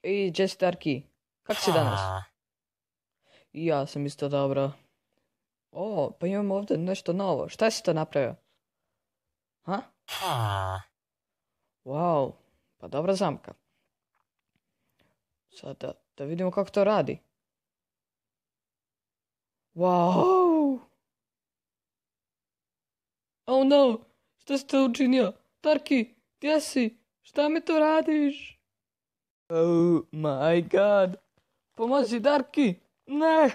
I Jesse Darky, kako si danas? I ja sam isto dobro. O, pa imamo ovdje nešto novo. Šta si to napravio? Ha? Wow, pa dobra zamka. Sada da vidimo kako to radi. Wow! Oh no, šta si to učinio? Darky, gdje si? Šta mi to radiš? Oh my god. Pomozi, Darky! Ne!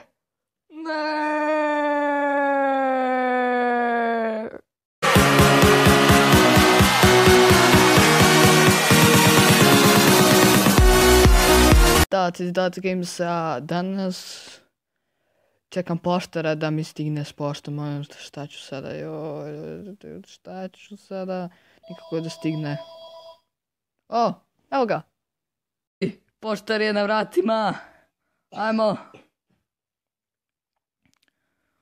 Ne! Dati Games, danas čekam poštara da mi stigne s poštom. Šta ću sada? Šta ću sada? Nikako da stigne. O, evo ga. Poštar je na vratima. Ajmo.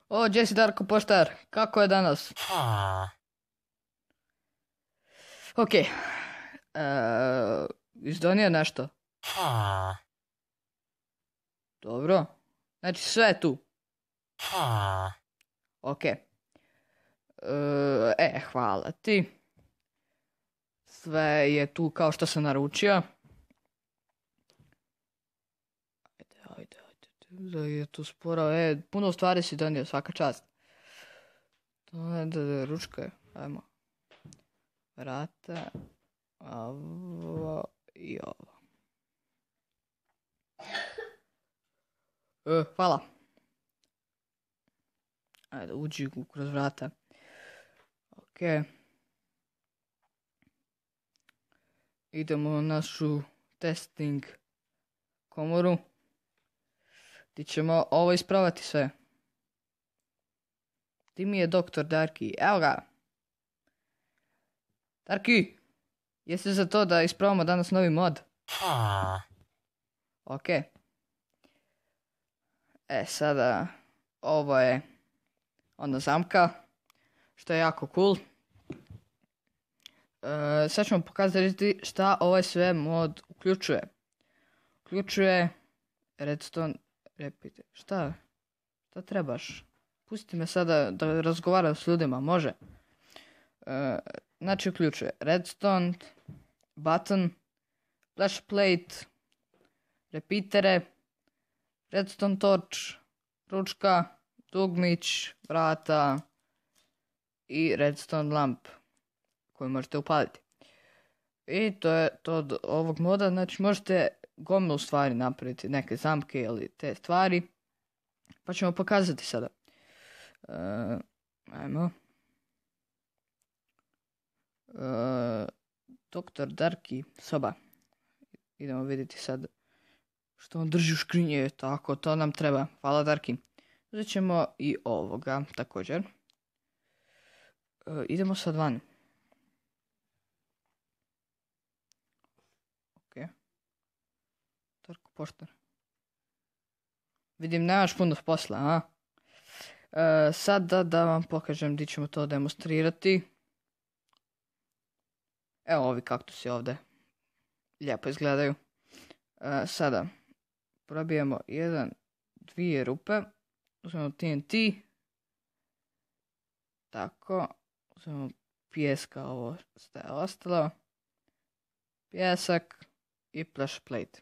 O, Jesse Darko poštar, kako je danas? Ok. Izdonio nešto? Dobro. Znači sve je tu. Ok. Hvala ti. Sve je tu kao što sam naručio. Ajde. Je tu sporo. Puno stvari si donio, svaka čast. Ručka je. Ajmo. Vrata. Ovo i ovo. Hvala. Ajde, uđi kroz vrata. Ok. Idemo u našu testing komoru. Ti ćemo ovo ispravati sve. Ti mi je doktor Darky. Evo ga. Darky, jesi za to da ispravamo danas novi mod? Ok. Sada ovo je ona zamka, što je jako cool. Sad ću vam pokazati šta ovaj sve mod uključuje. Uključuje redstone repeater. Šta trebaš? Pusti me sada da razgovaram s ljudima, može? Znači uključuje redstone, button, flash plate, repeatere, redstone torch, ručka, dugmić, vrata i redstone lamp koju možete upaliti. I to je to od ovog moda, znači možete gomilu stvari napraviti, neke zamke ili te stvari. Pa ćemo pokazati sada. Ajmo. Doktor Darky soba. Idemo vidjeti sad što on drži u škrinje. Tako, to nam treba. Hvala Darky. Uzet ćemo i ovoga također. Idemo sad van. Ok. Darko poštar. Vidim, nemaš puno posla, a? Sad da vam pokažem gdje ćemo to demonstrirati. Evo ovi kaktusi ovdje. Lijepo izgledaju. Sada probijemo 2 rupe. Uzmemo TNT. Tako. Uzmemo pijeska, ovo što je ostalo. Pjesak i flash plate.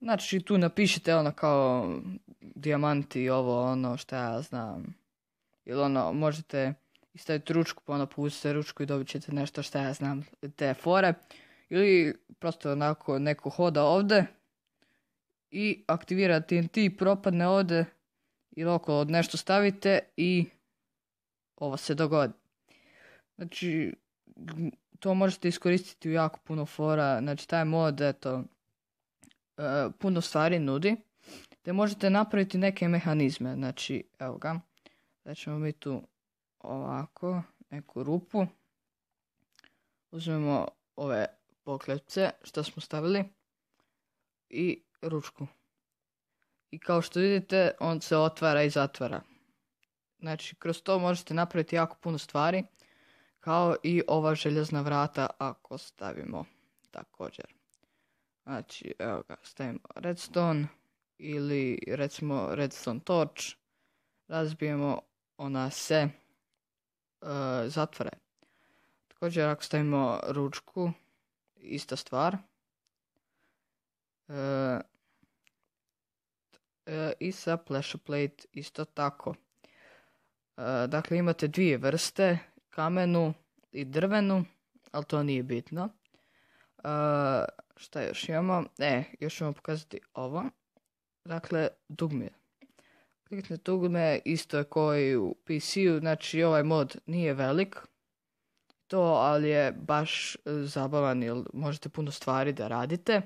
Znači tu napišite ono kao dijamanti, ovo ono što ja znam. Ili ono možete staviti ručku pa ono pustite ručku i dobit ćete nešto što ja znam te fore. Ili prosto onako neko hoda ovdje i aktivira TNT, propadne ovdje ili okolo nešto stavite i ovo se dogodi. Znači to možete iskoristiti u jako puno fora. Znači taj mod eto puno stvari nudi. Te možete napraviti neke mehanizme. Znači evo ga. Da ćemo mi tu ovako neku rupu. Uzmemo ove poklepce što smo stavili i ručku. I kao što vidite on se otvara i zatvara. Znači kroz to možete napraviti jako puno stvari. Kao i ova željezna vrata ako stavimo također. Znači, evo ga, stavimo redstone ili recimo redstone torch, razbijemo, ona se zatvore. Također ako stavimo ručku, ista stvar. I sa pressure plate isto tako. Dakle, imate dvije vrste, kamenu i drvenu, ali to nije bitno. Šta još imamo? Još ćemo pokazati ovo. Dakle, dugme. Kliknite dugme, isto je kao i u PC-u, znači ovaj mod nije velik. To, ali je baš zabavan jer možete puno stvari da radite.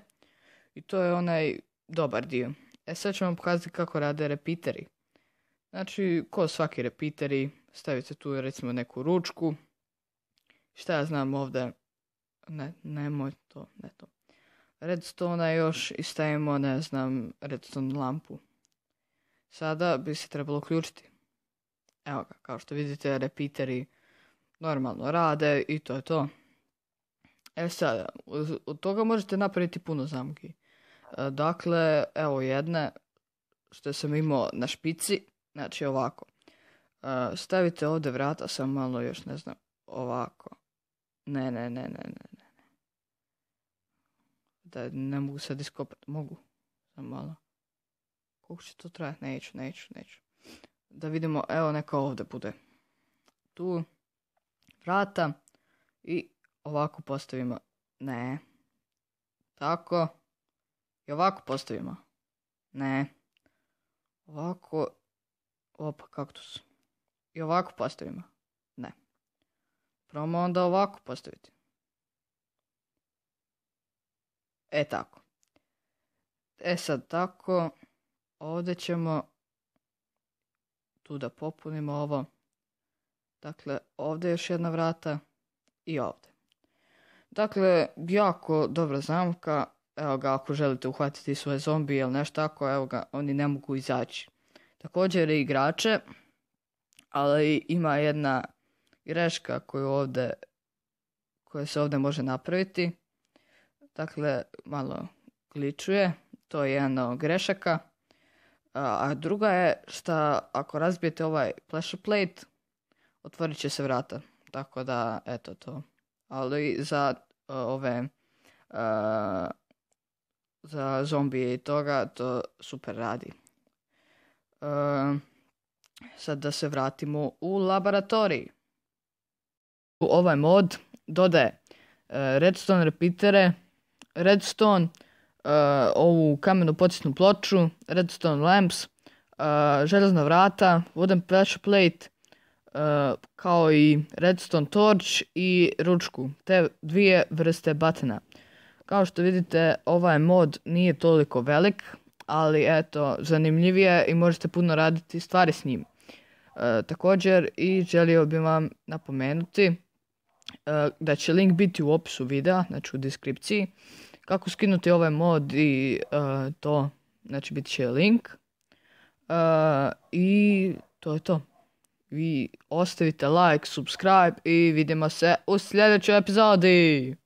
I to je onaj dobar dio. Sad ću vam pokazati kako rade repeateri. Znači, ko svaki repeateri, stavite tu recimo neku ručku. Šta ja znam ovdje, nemoj to, ne to. Redstone još i stavimo, ne znam, redstone lampu. Sada bi se trebalo uključiti. Evo ga, kao što vidite, repeateri normalno rade i to je to. Sada, od toga možete napraviti puno zamki. Dakle, evo jedne što sam imao na špici, znači ovako. Stavite ovdje vrata, samo malo još ne znam, ovako. Ne. Da ne mogu sad iskopati, mogu. Samo malo. Koliko će to trajati? Neću. Da vidimo, evo neka ovdje bude. Tu vrata i ovako postavimo. Ne. Tako. I ovako postavimo. Ne. Ovako. Opa, kaktus. I ovako postavimo. Ne. Probamo onda ovako postaviti. Tako. Sad tako. Ovdje ćemo tu da popunimo ovo. Dakle, ovdje još jedna vrata i ovdje. Dakle, jako dobra zamka. Evo ga, ako želite uhvatiti svoje zombije ili nešto tako, evo ga, oni ne mogu izaći. Također i igrače, ali ima jedna greška koja se ovdje može napraviti. Dakle, malo gličuje, to je jedna od grešaka. A druga je što ako razbijete ovaj pressure plate, otvorit će se vrata. Tako da, eto to. Ali za za zombije i toga, to super radi. Sad da se vratimo u laboratorij. Ovaj mod dodaje redstone repeatere, redstone, ovu kamenu pocisnu ploču, redstone lamps, željezna vrata, wooden pressure plate, kao i redstone torch i ručku, te dvije vrste batena. Kao što vidite, ovaj mod nije toliko velik, ali eto, zanimljivije i možete puno raditi stvari s njim. Također i želio bih vam napomenuti da će link biti u opisu videa, znači u deskripciji. Kako skinuti ovaj mod i to, znači bit će link. I to je to. Vi ostavite like, subscribe i vidimo se u sljedećoj epizodi.